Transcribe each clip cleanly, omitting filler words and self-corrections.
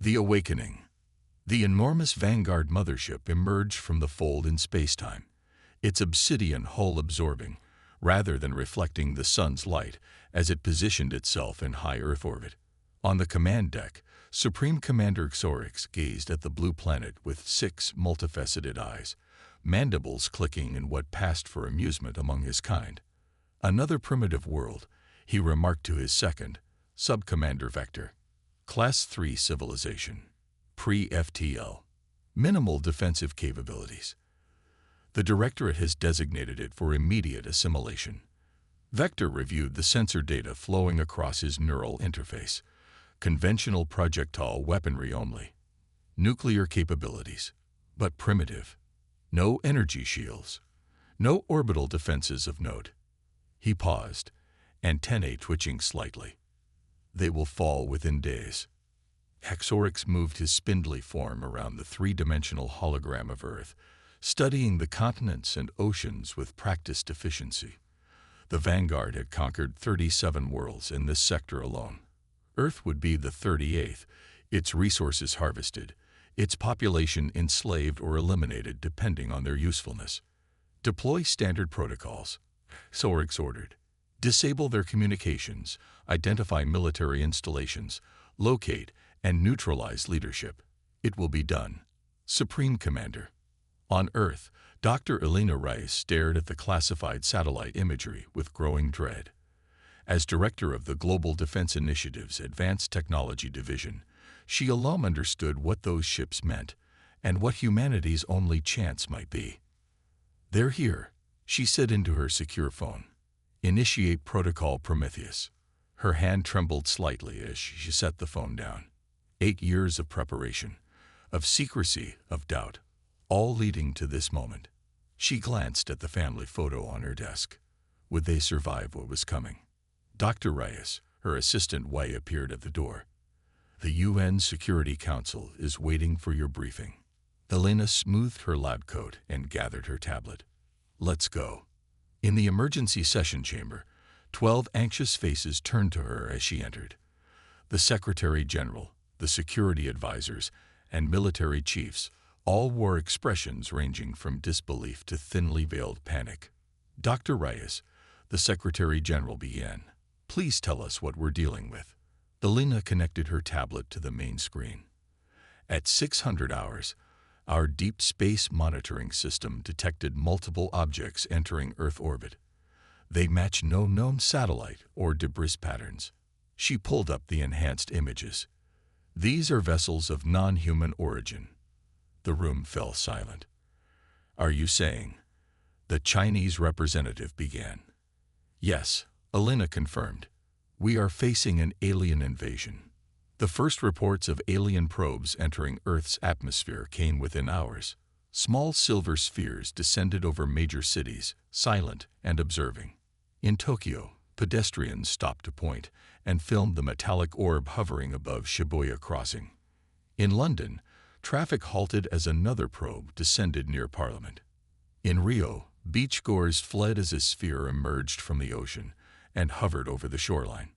The Awakening. The enormous Vanguard mothership emerged from the fold in spacetime, its obsidian hull absorbing, rather than reflecting the sun's light as it positioned itself in high Earth orbit. On the command deck, Supreme Commander Xorix gazed at the blue planet with 6 multifaceted eyes, mandibles clicking in what passed for amusement among his kind. Another primitive world, he remarked to his second, Sub-Commander Vector. Class 3 civilization. Pre-FTL. Minimal defensive capabilities. The Directorate has designated it for immediate assimilation. Vector reviewed the sensor data flowing across his neural interface. Conventional projectile weaponry only. Nuclear capabilities, but primitive. No energy shields. No orbital defenses of note. He paused, antennae twitching slightly. They will fall within days. Xorix moved his spindly form around the 3-dimensional hologram of Earth, studying the continents and oceans with practiced efficiency. The Vanguard had conquered 37 worlds in this sector alone. Earth would be the 38th, its resources harvested, its population enslaved or eliminated depending on their usefulness. Deploy standard protocols, Xorix ordered. Disable their communications, identify military installations, locate and neutralize leadership. It will be done. Supreme Commander. On Earth, Dr. Elena Rice stared at the classified satellite imagery with growing dread. As director of the Global Defense Initiative's Advanced Technology Division, she alone understood what those ships meant and what humanity's only chance might be. "They're here," she said into her secure phone. "Initiate Protocol Prometheus." Her hand trembled slightly as she set the phone down. 8 years of preparation, of secrecy, of doubt, all leading to this moment. She glanced at the family photo on her desk. Would they survive what was coming? Dr. Reyes, her assistant Wei, appeared at the door. "The UN Security Council is waiting for your briefing." Elena smoothed her lab coat and gathered her tablet. "Let's go." In the emergency session chamber, 12 anxious faces turned to her as she entered. The Secretary General, the security advisors, and military chiefs all wore expressions ranging from disbelief to thinly veiled panic. "Dr. Reyes," the Secretary General began, "please tell us what we're dealing with." Elena connected her tablet to the main screen. At 600 hours, our deep space monitoring system detected multiple objects entering Earth orbit. They match no known satellite or debris patterns. She pulled up the enhanced images. "These are vessels of non-human origin." The room fell silent. "Are you saying?" the Chinese representative began. "Yes," Elena confirmed. "We are facing an alien invasion." The first reports of alien probes entering Earth's atmosphere came within hours. Small silver spheres descended over major cities, silent and observing. In Tokyo, pedestrians stopped to point and filmed the metallic orb hovering above Shibuya Crossing. In London, traffic halted as another probe descended near Parliament. In Rio, beachgoers fled as a sphere emerged from the ocean and hovered over the shoreline.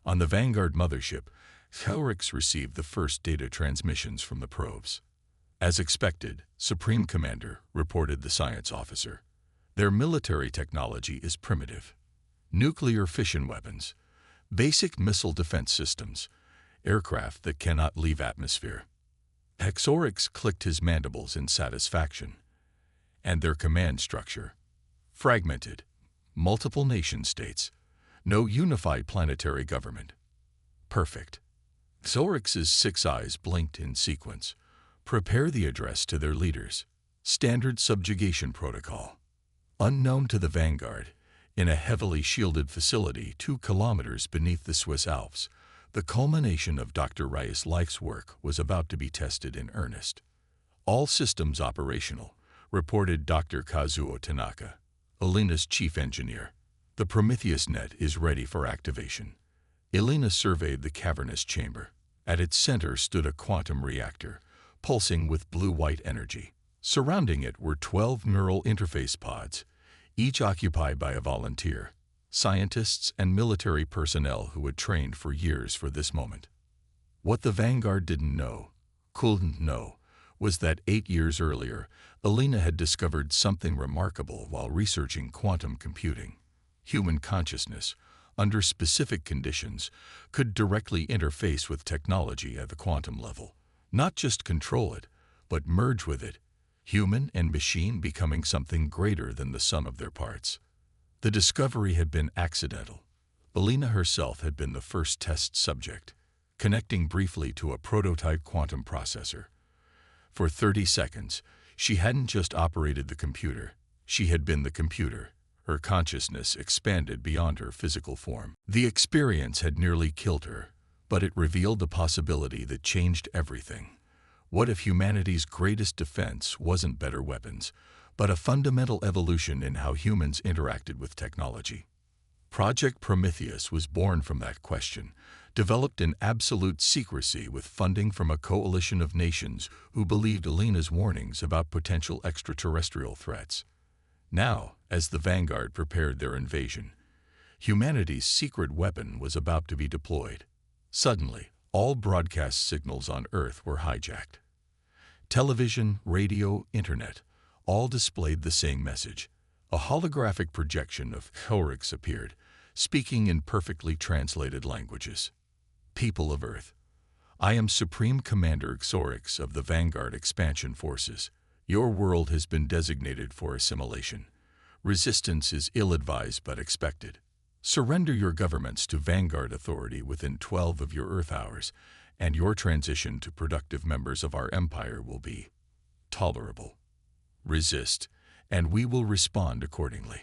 On the Vanguard mothership, Xorix received the first data transmissions from the probes. "As expected, Supreme Commander," reported the science officer. "Their military technology is primitive. Nuclear fission weapons, basic missile defense systems, aircraft that cannot leave atmosphere." Xorix clicked his mandibles in satisfaction. "And their command structure? Fragmented, multiple nation-states, no unified planetary government." "Perfect." Xorix's 6 eyes blinked in sequence. "Prepare the address to their leaders. Standard subjugation protocol. Unknown to the Vanguard, in a heavily shielded facility 2 kilometers beneath the Swiss Alps, the culmination of Dr. Reyes' life's work was about to be tested in earnest. "All systems operational," reported Dr. Kazuo Tanaka, Elena's chief engineer. "The Prometheus net is ready for activation." Elena surveyed the cavernous chamber. At its center stood a quantum reactor, pulsing with blue-white energy. Surrounding it were 12 neural interface pods, each occupied by a volunteer, scientists and military personnel who had trained for years for this moment. What the Vanguard couldn't know, was that 8 years earlier, Alina had discovered something remarkable while researching quantum computing. Human consciousness, under specific conditions, could directly interface with technology at the quantum level. Not just control it, but merge with it, human and machine becoming something greater than the sum of their parts. The discovery had been accidental. Alina herself had been the first test subject, connecting briefly to a prototype quantum processor. For 30 seconds, she hadn't just operated the computer, she had been the computer. Her consciousness expanded beyond her physical form. The experience had nearly killed her, but it revealed a possibility that changed everything. What if humanity's greatest defense wasn't better weapons, but a fundamental evolution in how humans interacted with technology? Project Prometheus was born from that question, developed in absolute secrecy with funding from a coalition of nations who believed Alina's warnings about potential extraterrestrial threats. Now, as the Vanguard prepared their invasion, humanity's secret weapon was about to be deployed. Suddenly, all broadcast signals on Earth were hijacked. Television, radio, internet, all displayed the same message. A holographic projection of Horix appeared, speaking in perfectly translated languages. People of Earth, I am Supreme Commander Xorix of the Vanguard Expansion Forces. Your world has been designated for assimilation. Resistance is ill-advised but expected. Surrender your governments to Vanguard authority within 12 of your Earth hours, and your transition to productive members of our empire will be tolerable. Resist, and we will respond accordingly.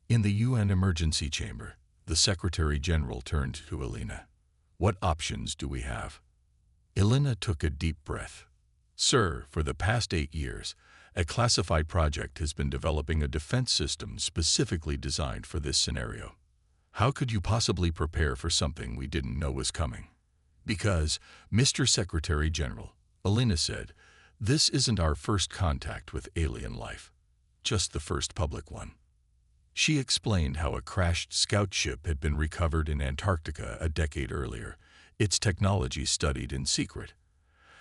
In the UN emergency chamber, the Secretary General turned to Alina. What options do we have? Alina took a deep breath. Sir, for the past 8 years, a classified project has been developing a defense system specifically designed for this scenario. How could you possibly prepare for something we didn't know was coming? Because, Mr. Secretary General, Alina said, this isn't our first contact with alien life, just the first public one. She explained how a crashed scout ship had been recovered in Antarctica a decade earlier, its technology studied in secret.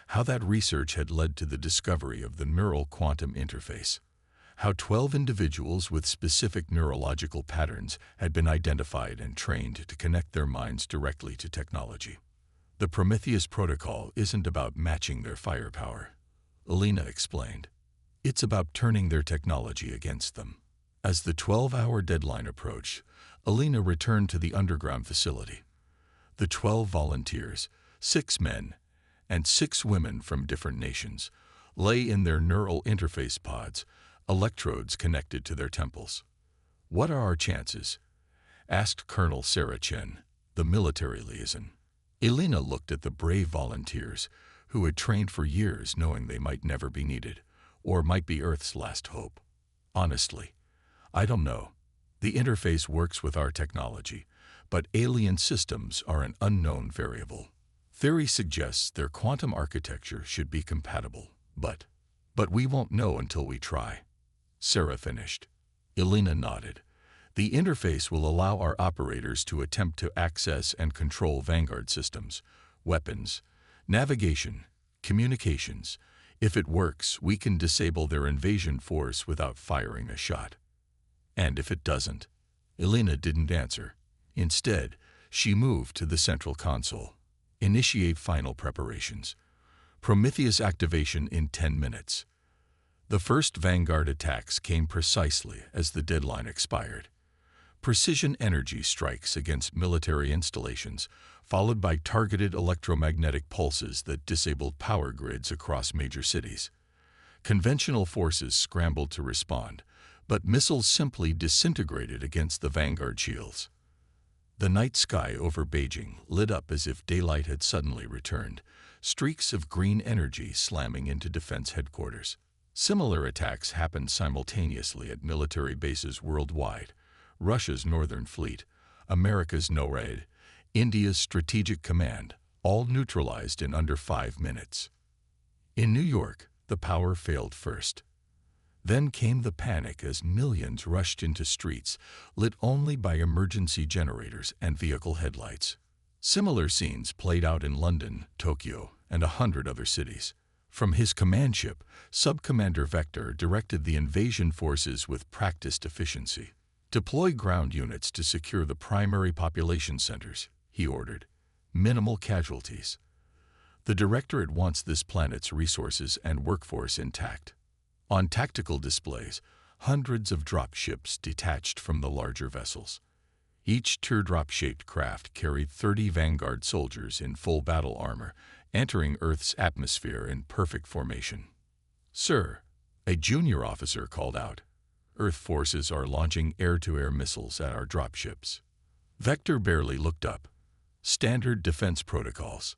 How that research had led to the discovery of the neural quantum interface. How 12 individuals with specific neurological patterns had been identified and trained to connect their minds directly to technology. The Prometheus protocol isn't about matching their firepower, Alina explained. It's about turning their technology against them. As the 12-hour deadline approached, Alina returned to the underground facility. The 12 volunteers, 6 men and 6 women from different nations, lay in their neural interface pods, electrodes connected to their temples. What are our chances? Asked Colonel Sarah Chen, the military liaison. Alina looked at the brave volunteers who had trained for years knowing they might never be needed, or might be Earth's last hope. Honestly, I don't know. The interface works with our technology, but alien systems are an unknown variable. Theory suggests their quantum architecture should be compatible, but we won't know until we try. Sarah finished. Alina nodded. The interface will allow our operators to attempt to access and control Vanguard systems, weapons, navigation, communications. If it works, we can disable their invasion force without firing a shot. And if it doesn't? Alina didn't answer. Instead, she moved to the central console. Initiate final preparations. Prometheus activation in 10 minutes. The first Vanguard attacks came precisely as the deadline expired. Precision energy strikes against military installations, followed by targeted electromagnetic pulses that disabled power grids across major cities. Conventional forces scrambled to respond, but missiles simply disintegrated against the Vanguard shields. The night sky over Beijing lit up as if daylight had suddenly returned, streaks of green energy slamming into defense headquarters. Similar attacks happened simultaneously at military bases worldwide. Russia's Northern Fleet, America's NORAD, India's Strategic Command, all neutralized in under 5 minutes. In New York, the power failed first. Then came the panic as millions rushed into streets lit only by emergency generators and vehicle headlights. Similar scenes played out in London, Tokyo, and 100 other cities. From his command ship, Sub-Commander Vector directed the invasion forces with practiced efficiency. "Deploy ground units to secure the primary population centers," he ordered. "Minimal casualties." The Directorate wants this planet's resources and workforce intact. On tactical displays, hundreds of dropships detached from the larger vessels. Each teardrop-shaped craft carried 30 Vanguard soldiers in full battle armor, entering Earth's atmosphere in perfect formation. "Sir," a junior officer called out, "Earth forces are launching air-to-air missiles at our dropships." Vector barely looked up. "Standard defense protocols.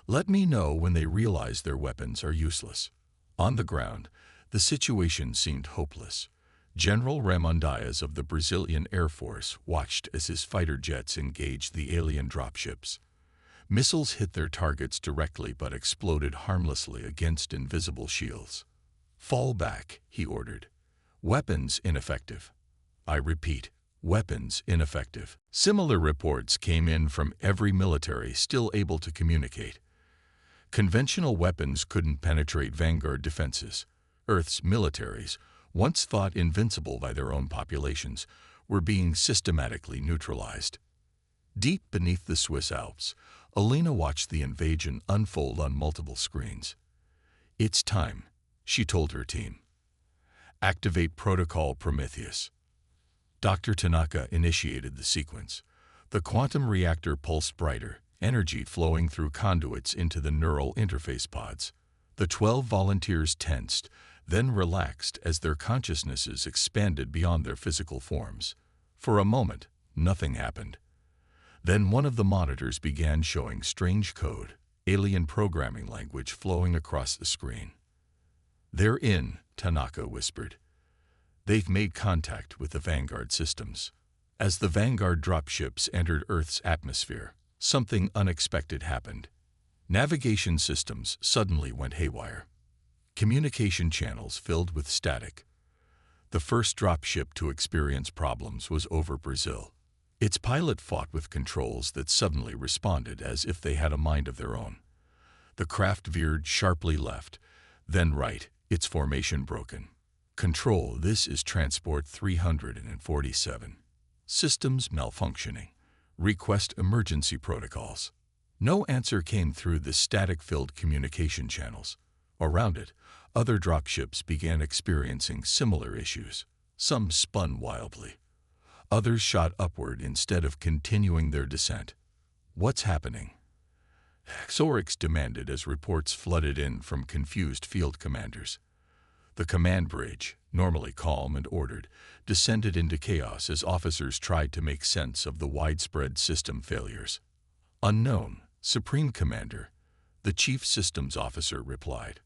Let me know when they realize their weapons are useless." On the ground, the situation seemed hopeless. General Ramon Diaz of the Brazilian Air Force watched as his fighter jets engaged the alien dropships. Missiles hit their targets directly but exploded harmlessly against invisible shields. "Fall back," he ordered. "Weapons ineffective. I repeat, weapons ineffective." Similar reports came in from every military still able to communicate. Conventional weapons couldn't penetrate Vanguard defenses. Earth's militaries, once thought invincible by their own populations, were being systematically neutralized. Deep beneath the Swiss Alps, Alina watched the invasion unfold on multiple screens. "It's time," she told her team. "Activate Protocol Prometheus." Dr. Tanaka initiated the sequence. The quantum reactor pulsed brighter, energy flowing through conduits into the neural interface pods. The 12 volunteers tensed, then relaxed as their consciousnesses expanded beyond their physical forms. For a moment, nothing happened. Then one of the monitors began showing strange code, alien programming language flowing across the screen. "They're in," Tanaka whispered. "They've made contact with the Vanguard systems." As the Vanguard dropships entered Earth's atmosphere, something unexpected happened. Navigation systems suddenly went haywire. Communication channels filled with static. The first dropship to experience problems was over Brazil. Its pilot fought with controls that suddenly responded as if they had a mind of their own. The craft veered sharply left, then right, its formation broken. "Control, this is Transport 347. Systems malfunctioning. Request emergency protocols." No answer came through the static-filled communication channels. Around it, other dropships began experiencing similar issues. Some spun wildly. Others shot upward instead of continuing their descent. "What's happening?" Xorix demanded as reports flooded in from confused field commanders. The command bridge, normally calm and ordered, descended into chaos as officers tried to make sense of the widespread system failures. "Unknown, Supreme Commander," the Chief Systems Officer replied.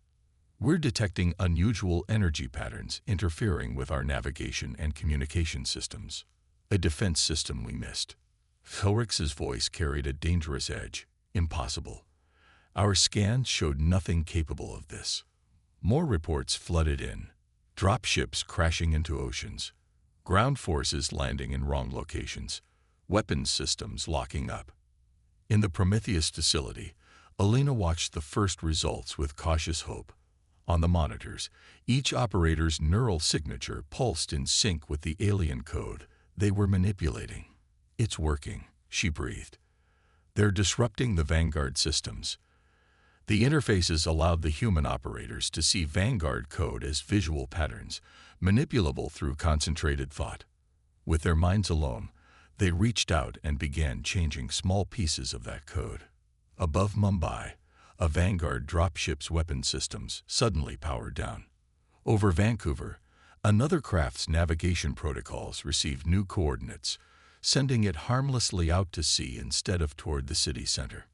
"We're detecting unusual energy patterns interfering with our navigation and communication systems. A defense system we missed." Xorix's voice carried a dangerous edge. "Impossible. Our scans showed nothing capable of this." More reports flooded in. Dropships crashing into oceans. Ground forces landing in wrong locations. Weapons systems locking up. In the Prometheus facility, Alina watched the first results with cautious hope. On the monitors, each operator's neural signature pulsed in sync with the alien code they were manipulating. "It's working," she breathed. "They're disrupting the Vanguard systems." The interfaces allowed the human operators to see Vanguard code as visual patterns, manipulable through concentrated thought. With their minds alone, they reached out and began changing small pieces of that code. Above Mumbai, a Vanguard dropship's weapon systems suddenly powered down. Over Vancouver, another craft's navigation protocols received new coordinates, sending it harmlessly out to sea instead of toward the city center.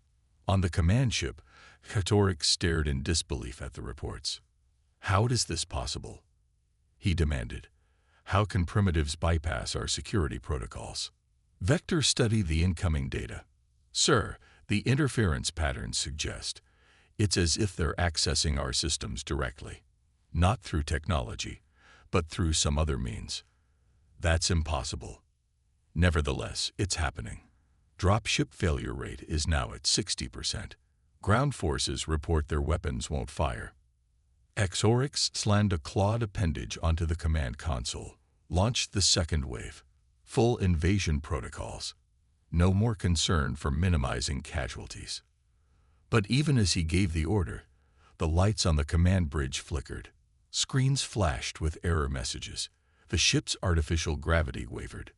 On the command ship, Xorix stared in disbelief at the reports. "How is this possible?" he demanded. "How can primitives bypass our security protocols?" Vector studied the incoming data. "Sir, the interference patterns suggest it's as if they're accessing our systems directly, not through technology, but through some other means. That's impossible. Nevertheless, it's happening." Dropship failure rate is now at 60%. Ground forces report their weapons won't fire. Exorix slammed a clawed appendage onto the command console, launched the second wave. Full invasion protocols. No more concern for minimizing casualties. But even as he gave the order, the lights on the command bridge flickered. Screens flashed with error messages. The ship's artificial gravity wavered.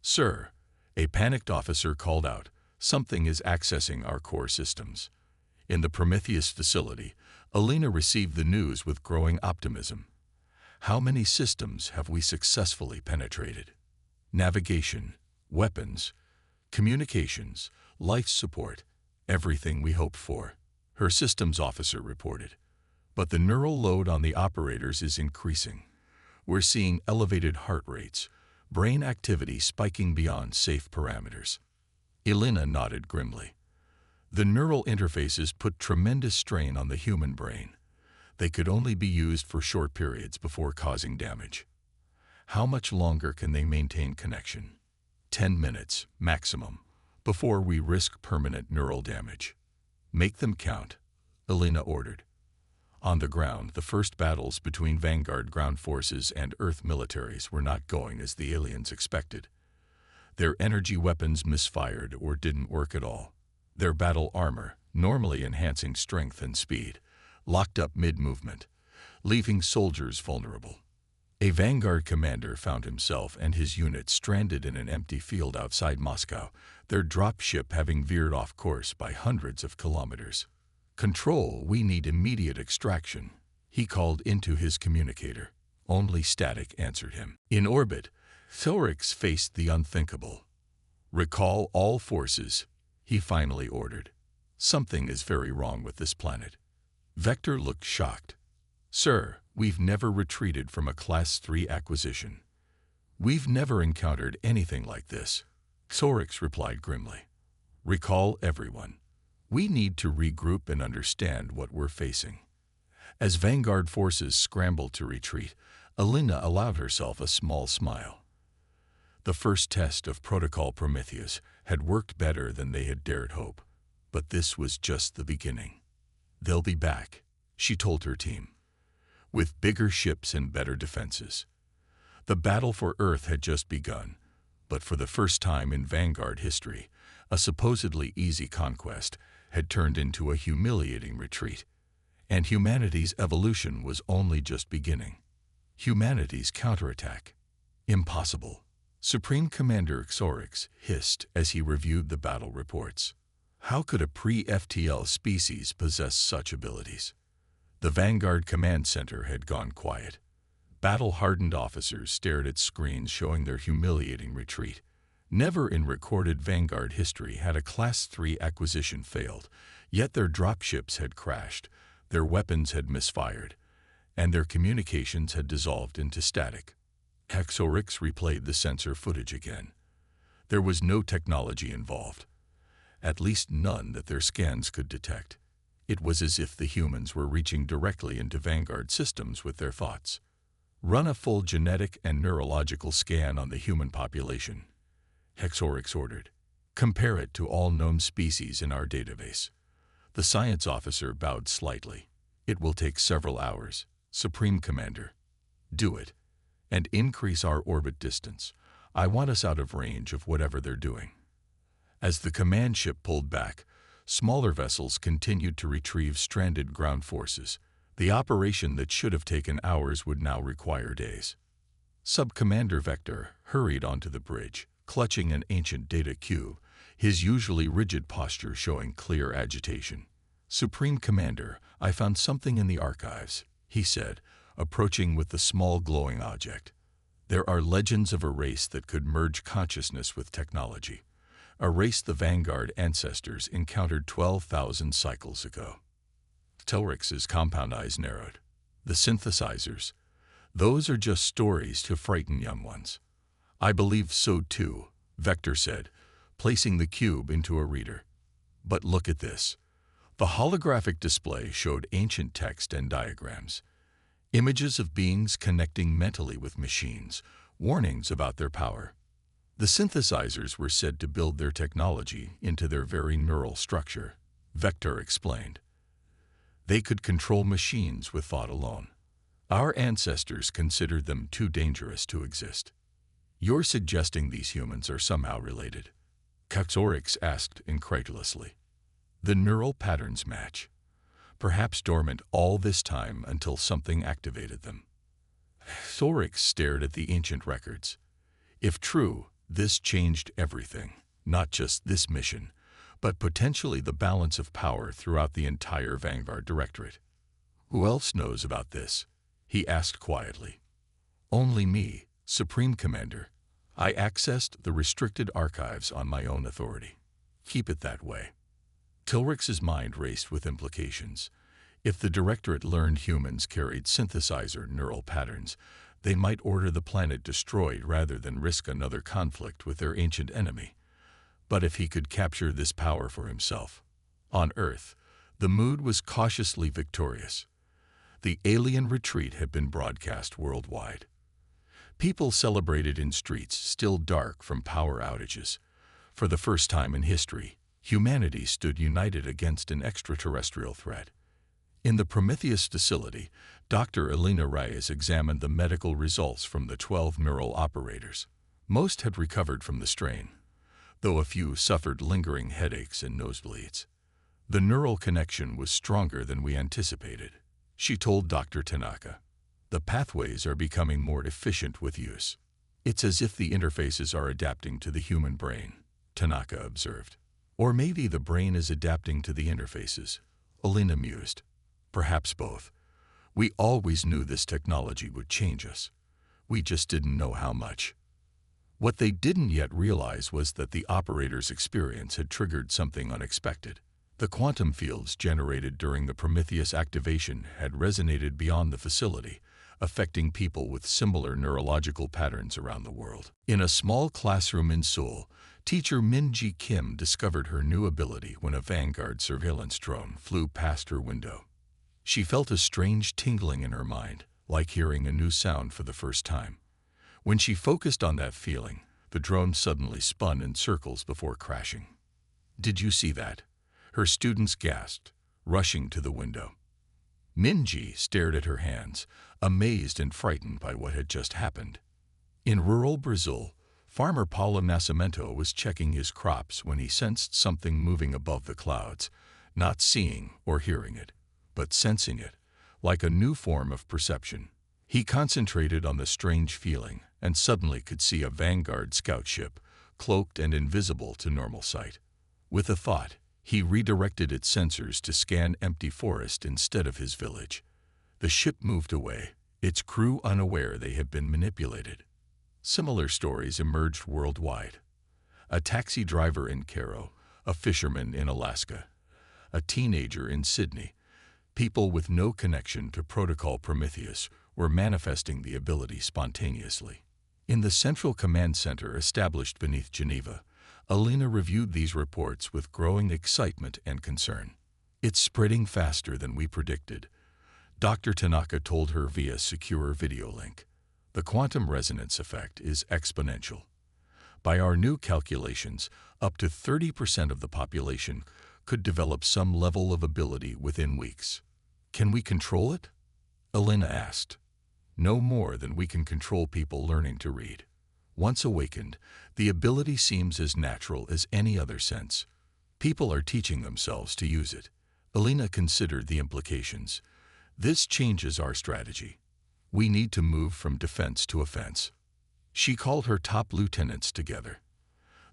"Sir," a panicked officer called out, "something is accessing our core systems." In the Prometheus facility, Alina received the news with growing optimism. How many systems have we successfully penetrated? Navigation, weapons, communications, life support, everything we hoped for, her systems officer reported. But the neural load on the operators is increasing. We're seeing elevated heart rates, brain activity spiking beyond safe parameters. Elena nodded grimly. The neural interfaces put tremendous strain on the human brain. They could only be used for short periods before causing damage. How much longer can they maintain connection? 10 minutes, maximum, before we risk permanent neural damage. Make them count, Elena ordered. On the ground, the first battles between Vanguard ground forces and Earth militaries were not going as the aliens expected. Their energy weapons misfired or didn't work at all. Their battle armor, normally enhancing strength and speed, locked up mid-movement, leaving soldiers vulnerable. A Vanguard commander found himself and his unit stranded in an empty field outside Moscow, their dropship having veered off course by hundreds of kilometers. "Control, we need immediate extraction," he called into his communicator. Only static answered him. In orbit, Thorix faced the unthinkable. "Recall all forces," he finally ordered. "Something is very wrong with this planet." Vector looked shocked. "Sir, we've never retreated from a Class 3 acquisition. We've never encountered anything like this," Thorix replied grimly. "Recall everyone. We need to regroup and understand what we're facing." As Vanguard forces scrambled to retreat, Alina allowed herself a small smile. The first test of Protocol Prometheus had worked better than they had dared hope, but this was just the beginning. "They'll be back," she told her team, "with bigger ships and better defenses." The battle for Earth had just begun, but for the first time in Vanguard history, a supposedly easy conquest had turned into a humiliating retreat, and humanity's evolution was only just beginning. Humanity's counterattack. Impossible. Supreme Commander Xorix hissed as he reviewed the battle reports. How could a pre-FTL species possess such abilities? The Vanguard Command Center had gone quiet. Battle-hardened officers stared at screens showing their humiliating retreat. Never in recorded Vanguard history had a Class 3 acquisition failed, yet their dropships had crashed, their weapons had misfired, and their communications had dissolved into static. Exorix replayed the sensor footage again. There was no technology involved, at least none that their scans could detect. It was as if the humans were reaching directly into Vanguard systems with their thoughts. "Run a full genetic and neurological scan on the human population," Exorix ordered. "Compare it to all known species in our database." The science officer bowed slightly. "It will take several hours, Supreme Commander." "Do it, and increase our orbit distance. I want us out of range of whatever they're doing." As the command ship pulled back, smaller vessels continued to retrieve stranded ground forces. The operation that should have taken hours would now require days. Sub-Commander Vector hurried onto the bridge, clutching an ancient data cube, his usually rigid posture showing clear agitation. "Supreme Commander, I found something in the archives," he said, approaching with the small glowing object. "There are legends of a race that could merge consciousness with technology, a race the Vanguard ancestors encountered 12,000 cycles ago." Telrix's compound eyes narrowed. "The synthesizers. Those are just stories to frighten young ones." "I believe so too," Vector said, placing the cube into a reader. "But look at this." The holographic display showed ancient text and diagrams, images of beings connecting mentally with machines, warnings about their power. The synthesizers were said to build their technology into their very neural structure, Vector explained. They could control machines with thought alone. Our ancestors considered them too dangerous to exist. You're suggesting these humans are somehow related? Caxorix asked incredulously. The neural patterns match, perhaps dormant all this time until something activated them. Caxorix stared at the ancient records. If true, this changed everything, not just this mission, but potentially the balance of power throughout the entire Vanguard Directorate. Who else knows about this? He asked quietly. Only me, Supreme Commander. I accessed the restricted archives on my own authority. Keep it that way. Tilrix's mind raced with implications. If the Directorate learned humans carried synthesizer neural patterns, they might order the planet destroyed rather than risk another conflict with their ancient enemy. But if he could capture this power for himself. On Earth, the mood was cautiously victorious. The alien retreat had been broadcast worldwide. People celebrated in streets still dark from power outages. For the first time in history, humanity stood united against an extraterrestrial threat. In the Prometheus facility, Dr. Elena Reyes examined the medical results from the 12 neural operators. Most had recovered from the strain, though a few suffered lingering headaches and nosebleeds. The neural connection was stronger than we anticipated, she told Dr. Tanaka. The pathways are becoming more efficient with use. It's as if the interfaces are adapting to the human brain, Tanaka observed. Or maybe the brain is adapting to the interfaces, Elena mused. Perhaps both. We always knew this technology would change us. We just didn't know how much. What they didn't yet realize was that the operator's experience had triggered something unexpected. The quantum fields generated during the Prometheus activation had resonated beyond the facility, affecting people with similar neurological patterns around the world. In a small classroom in Seoul, teacher Min-ji Kim discovered her new ability when a Vanguard surveillance drone flew past her window. She felt a strange tingling in her mind, like hearing a new sound for the first time. When she focused on that feeling, the drone suddenly spun in circles before crashing. "Did you see that?" her students gasped, rushing to the window. Min-ji stared at her hands, amazed and frightened by what had just happened. In rural Brazil, farmer Paulo Nascimento was checking his crops when he sensed something moving above the clouds, not seeing or hearing it, but sensing it, like a new form of perception. He concentrated on the strange feeling and suddenly could see a Vanguard scout ship, cloaked and invisible to normal sight. With a thought, he redirected its sensors to scan empty forest instead of his village. The ship moved away, its crew unaware they had been manipulated. Similar stories emerged worldwide. A taxi driver in Cairo, a fisherman in Alaska, a teenager in Sydney. People with no connection to Protocol Prometheus were manifesting the ability spontaneously. In the Central Command Center established beneath Geneva, Elena reviewed these reports with growing excitement and concern. "It's spreading faster than we predicted," Dr. Tanaka told her via secure video link. "The quantum resonance effect is exponential. By our new calculations, up to 30% of the population could develop some level of ability within weeks." "Can we control it?" Elena asked. "No more than we can control people learning to read. Once awakened, the ability seems as natural as any other sense. People are teaching themselves to use it." Elena considered the implications. "This changes our strategy. We need to move from defense to offense." She called her top lieutenants together.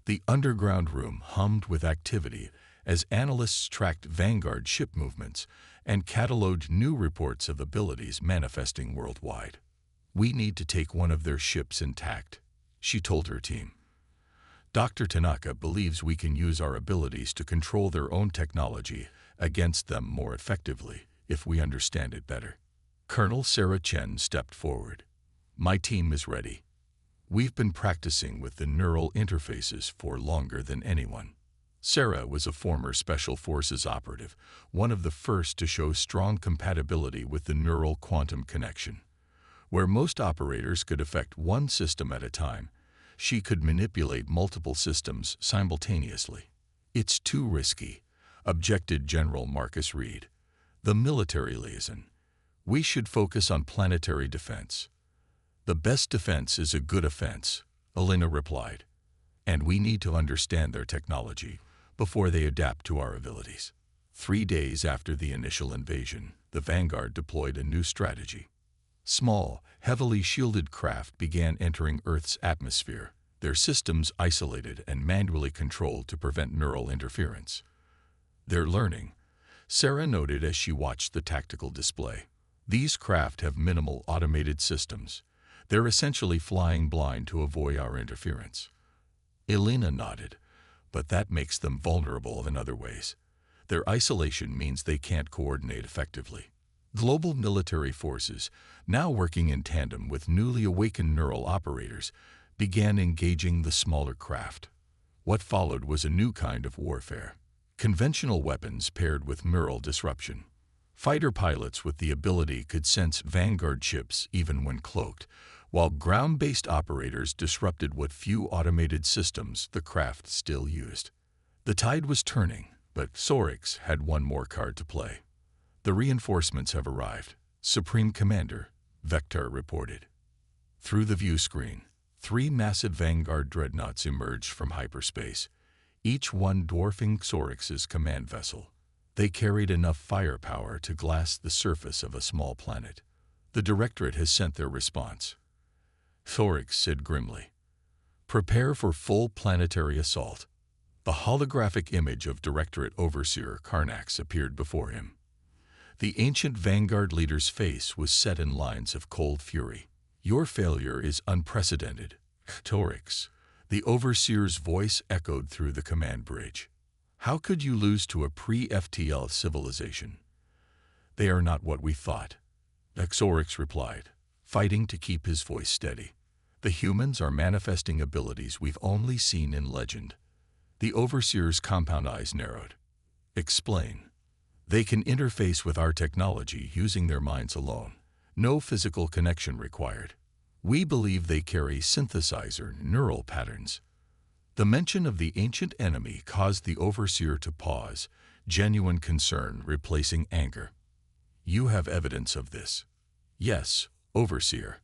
The underground room hummed with activity as analysts tracked Vanguard ship movements and cataloged new reports of abilities manifesting worldwide. "We need to take one of their ships intact," she told her team. "Dr. Tanaka believes we can use our abilities to control their own technology against them more effectively if we understand it better." Colonel Sarah Chen stepped forward. "My team is ready. We've been practicing with the neural interfaces for longer than anyone." Sarah was a former Special Forces operative, one of the first to show strong compatibility with the neural quantum connection. Where most operators could affect one system at a time, She could manipulate multiple systems simultaneously. "It's too risky," objected General Marcus Reed, the military liaison. "We should focus on planetary defense." "The best defense is a good offense," Elena replied. "And we need to understand their technology before they adapt to our abilities." 3 days after the initial invasion, the Vanguard deployed a new strategy. Small, heavily shielded craft began entering Earth's atmosphere, their systems isolated and manually controlled to prevent neural interference. "They're learning," Sarah noted as she watched the tactical display. "These craft have minimal automated systems. They're essentially flying blind to avoid our interference." Elena nodded, "But that makes them vulnerable in other ways. Their isolation means they can't coordinate effectively." Global military forces, now working in tandem with newly awakened neural operators, began engaging the smaller craft. What followed was a new kind of warfare. Conventional weapons paired with neural disruption. Fighter pilots with the ability could sense Vanguard ships even when cloaked, while ground-based operators disrupted what few automated systems the craft still used. The tide was turning, but Sorix had one more card to play. "The reinforcements have arrived," Supreme Commander Vector reported. Through the view screen, 3 massive Vanguard dreadnoughts emerged from hyperspace, each one dwarfing Sorix's command vessel. They carried enough firepower to glass the surface of a small planet. "The Directorate has sent their response," Sorix said grimly. "Prepare for full planetary assault." The holographic image of Directorate Overseer Karnax appeared before him. The ancient Vanguard leader's face was set in lines of cold fury. "Your failure is unprecedented, Sorix." The Overseer's voice echoed through the command bridge. "How could you lose to a pre-FTL civilization?" "They are not what we thought," Sorix replied, fighting to keep his voice steady. "The humans are manifesting abilities we've only seen in legend." The Overseer's compound eyes narrowed. "Explain." "They can interface with our technology using their minds alone. No physical connection required. We believe they carry synthesizer neural patterns." The mention of the ancient enemy caused the Overseer to pause, genuine concern replacing anger. "You have evidence of this?" "Yes, Overseer.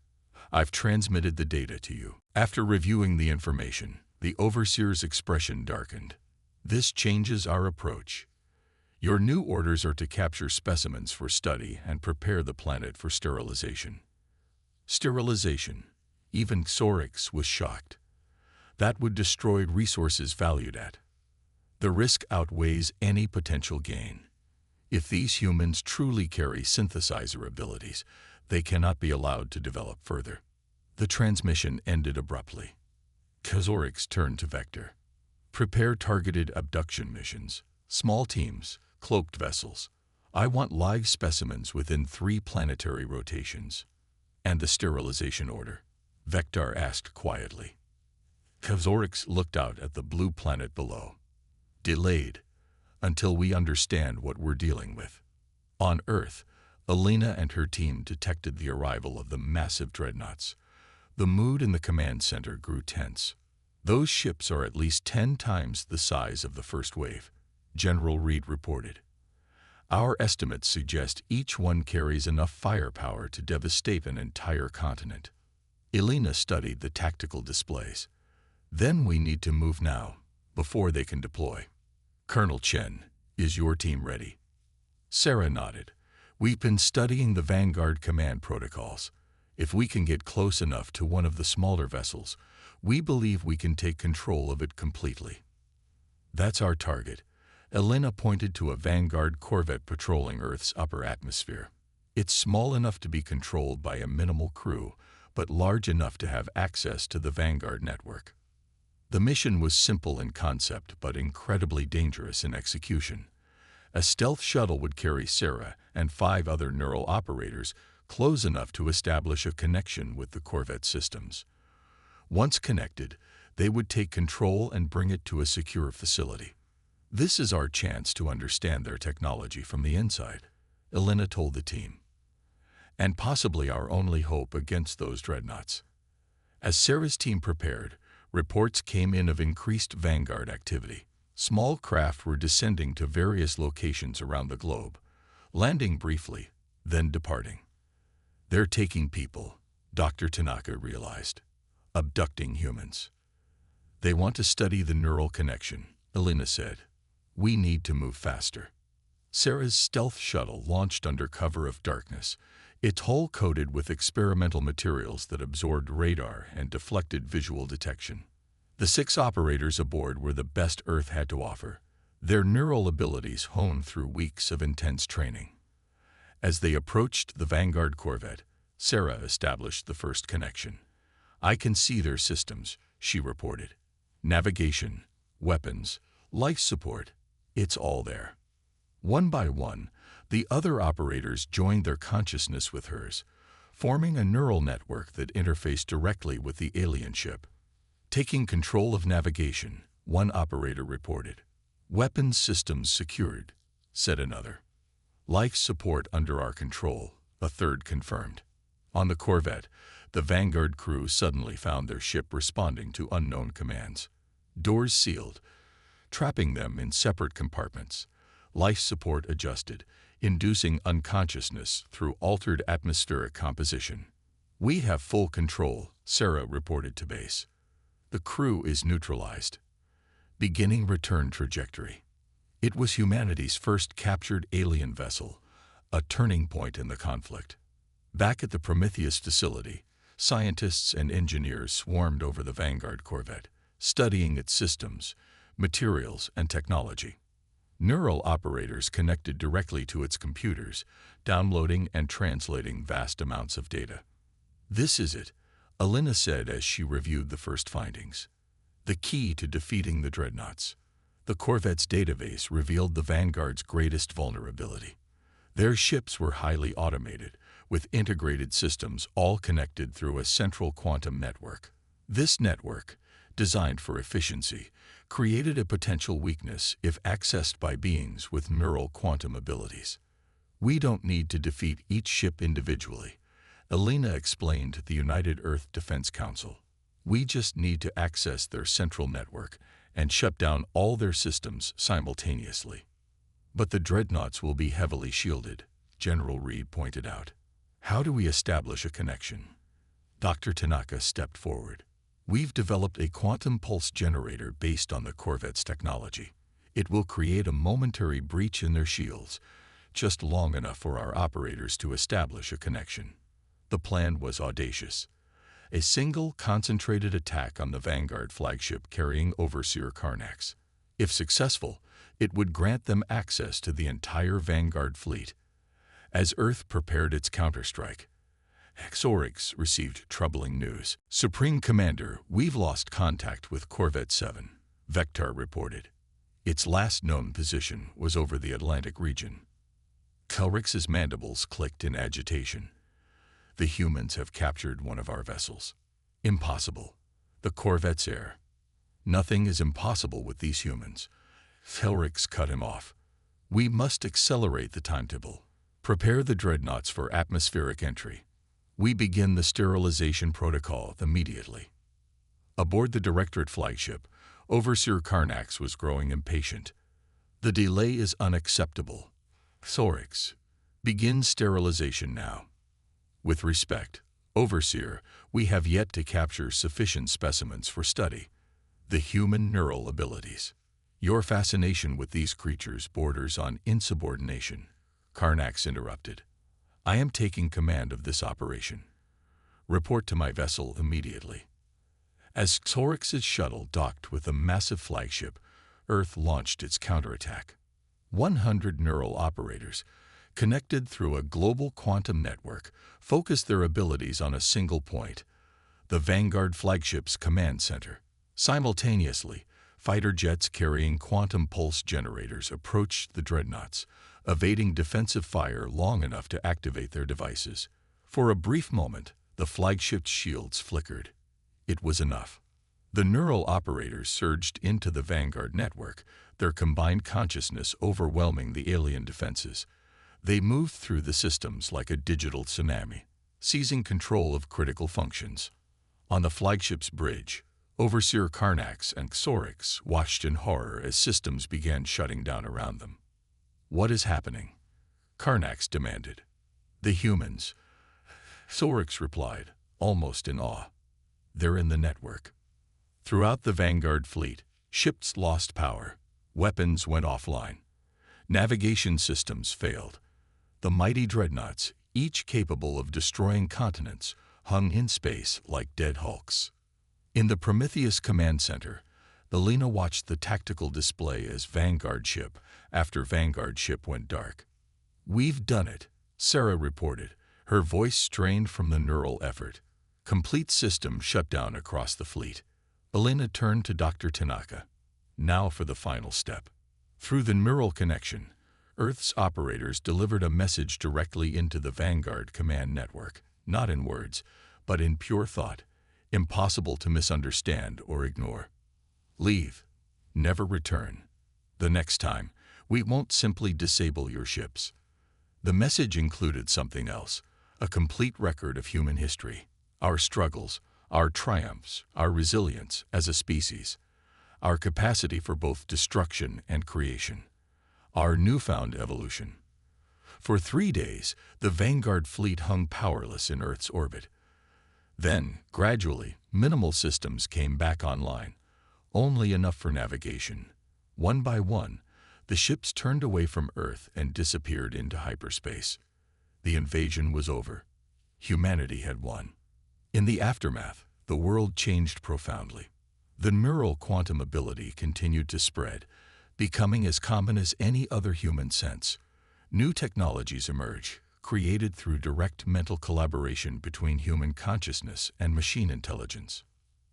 I've transmitted the data to you." After reviewing the information, the Overseer's expression darkened. "This changes our approach. Your new orders are to capture specimens for study and prepare the planet for sterilization." Sterilization. Even Sorix was shocked. That would destroy resources valued at. The risk outweighs any potential gain. If these humans truly carry synthesizer abilities, they cannot be allowed to develop further. The transmission ended abruptly. Sorix turned to Vector. "Prepare targeted abduction missions. Small teams, cloaked vessels. I want live specimens within 3 planetary rotations." "And the sterilization order?" Vector asked quietly. Sorix looked out at the blue planet below. "Delayed, until we understand what we're dealing with." On Earth, Elena and her team detected the arrival of the massive dreadnoughts. The mood in the command center grew tense. "Those ships are at least 10 times the size of the first wave," General Reed reported. "Our estimates suggest each one carries enough firepower to devastate an entire continent." Elena studied the tactical displays. "Then we need to move now, before they can deploy." "Colonel Chen, is your team ready?" Sarah nodded. "We've been studying the Vanguard command protocols. If we can get close enough to one of the smaller vessels, we believe we can take control of it completely." "That's our target." Elena pointed to a Vanguard corvette patrolling Earth's upper atmosphere. "It's small enough to be controlled by a minimal crew, but large enough to have access to the Vanguard network." The mission was simple in concept but incredibly dangerous in execution. A stealth shuttle would carry Sarah and 5 other neural operators close enough to establish a connection with the corvette systems. Once connected, they would take control and bring it to a secure facility. "This is our chance to understand their technology from the inside," Elena told the team. "And possibly our only hope against those dreadnoughts." As Sarah's team prepared, Reports came in of increased Vanguard activity. Small craft were descending to various locations around the globe, landing briefly, then departing. They're taking people, Dr. Tanaka realized. Abducting humans. They want to study the neural connection, Elena said. We need to move faster. Sarah's stealth shuttle launched under cover of darkness, its hull coated with experimental materials that absorbed radar and deflected visual detection. The 6 operators aboard were the best Earth had to offer, their neural abilities honed through weeks of intense training. As they approached the Vanguard corvette, Sarah established the first connection. I can see their systems, she reported. Navigation, weapons, life support, it's all there. One by one, the other operators joined their consciousness with hers, forming a neural network that interfaced directly with the alien ship. Taking control of navigation, one operator reported. Weapons systems secured, said another. Life support under our control, a third confirmed. On the corvette, the Vanguard crew suddenly found their ship responding to unknown commands. Doors sealed, trapping them in separate compartments. Life support adjusted, inducing unconsciousness through altered atmospheric composition. We have full control, Sarah reported to base. The crew is neutralized. Beginning return trajectory. It was humanity's first captured alien vessel, a turning point in the conflict. Back at the Prometheus facility, scientists and engineers swarmed over the Vanguard corvette, studying its systems, materials, and technology. Neural operators connected directly to its computers, downloading and translating vast amounts of data. This is it, Elena said as she reviewed the first findings. The key to defeating the dreadnoughts. The corvette's database revealed the Vanguard's greatest vulnerability. Their ships were highly automated, with integrated systems all connected through a central quantum network. This network, designed for efficiency, created a potential weakness if accessed by beings with neural quantum abilities. We don't need to defeat each ship individually, Elena explained to the United Earth Defense Council. We just need to access their central network and shut down all their systems simultaneously. But the dreadnoughts will be heavily shielded, General Reed pointed out. How do we establish a connection? Dr. Tanaka stepped forward. We've developed a quantum pulse generator based on the corvette's technology. It will create a momentary breach in their shields, just long enough for our operators to establish a connection. The plan was audacious. A single concentrated attack on the Vanguard flagship carrying Overseer Karnax. If successful, it would grant them access to the entire Vanguard fleet. As Earth prepared its counterstrike, Xorix received troubling news. Supreme Commander, we've lost contact with Corvette 7, Vector reported. Its last known position was over the Atlantic region. Xorix's mandibles clicked in agitation. The humans have captured one of our vessels. Impossible. The corvette's heir. Nothing is impossible with these humans. Xorix cut him off. We must accelerate the timetable. Prepare the dreadnoughts for atmospheric entry. We begin the sterilization protocol immediately. Aboard the Directorate flagship, Overseer Karnax was growing impatient. The delay is unacceptable. Xorix, begin sterilization now. With respect, Overseer, we have yet to capture sufficient specimens for study. The human neural abilities. Your fascination with these creatures borders on insubordination, Karnax interrupted. I am taking command of this operation. Report to my vessel immediately. As Xorix's shuttle docked with the massive flagship, Earth launched its counterattack. 100 neural operators, connected through a global quantum network, focused their abilities on a single point, the Vanguard flagship's command center. Simultaneously, fighter jets carrying quantum pulse generators approached the dreadnoughts, evading defensive fire long enough to activate their devices. For a brief moment, the flagship's shields flickered. It was enough. The neural operators surged into the Vanguard network, their combined consciousness overwhelming the alien defenses. They moved through the systems like a digital tsunami, seizing control of critical functions. On the flagship's bridge, Overseer Karnax and Xorix watched in horror as systems began shutting down around them. "What is happening?" Karnax demanded. "The humans," Xorix replied, almost in awe. "They're in the network." Throughout the Vanguard fleet, ships lost power, weapons went offline, navigation systems failed. The mighty dreadnoughts, each capable of destroying continents, hung in space like dead hulks. In the Prometheus Command Center, Elena watched the tactical display as Vanguard ship after Vanguard ship went dark. "We've done it," Sarah reported, her voice strained from the neural effort. Complete system shut down across the fleet. Elena turned to Dr. Tanaka. "Now for the final step." Through the neural connection, Earth's operators delivered a message directly into the Vanguard command network, not in words, but in pure thought, impossible to misunderstand or ignore. "Leave. Never return. The next time, we won't simply disable your ships." The message included something else, a complete record of human history, our struggles, our triumphs, our resilience as a species, our capacity for both destruction and creation, our newfound evolution. For 3 days, the Vanguard fleet hung powerless in Earth's orbit. Then, gradually, minimal systems came back online, only enough for navigation. One by one, the ships turned away from Earth and disappeared into hyperspace. The invasion was over. Humanity had won. In the aftermath, the world changed profoundly. The neural quantum ability continued to spread, becoming as common as any other human sense. New technologies emerge, created through direct mental collaboration between human consciousness and machine intelligence.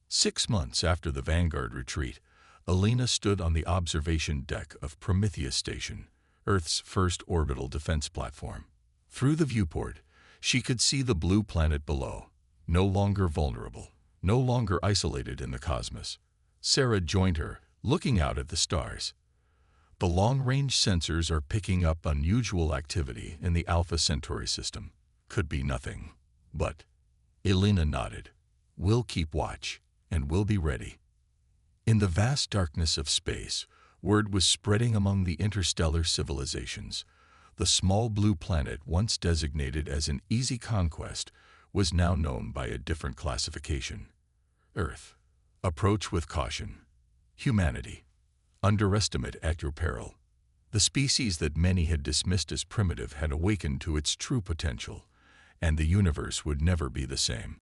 6 months after the Vanguard retreat, Elena stood on the observation deck of Prometheus Station, Earth's first orbital defense platform. Through the viewport, she could see the blue planet below, no longer vulnerable, no longer isolated in the cosmos. Sarah joined her, looking out at the stars. "The long-range sensors are picking up unusual activity in the Alpha Centauri system. Could be nothing. But," Elena nodded, "we'll keep watch, and we'll be ready." In the vast darkness of space, word was spreading among the interstellar civilizations. The small blue planet once designated as an easy conquest was now known by a different classification. Earth. Approach with caution. Humanity. Underestimate at your peril. The species that many had dismissed as primitive had awakened to its true potential, and the universe would never be the same.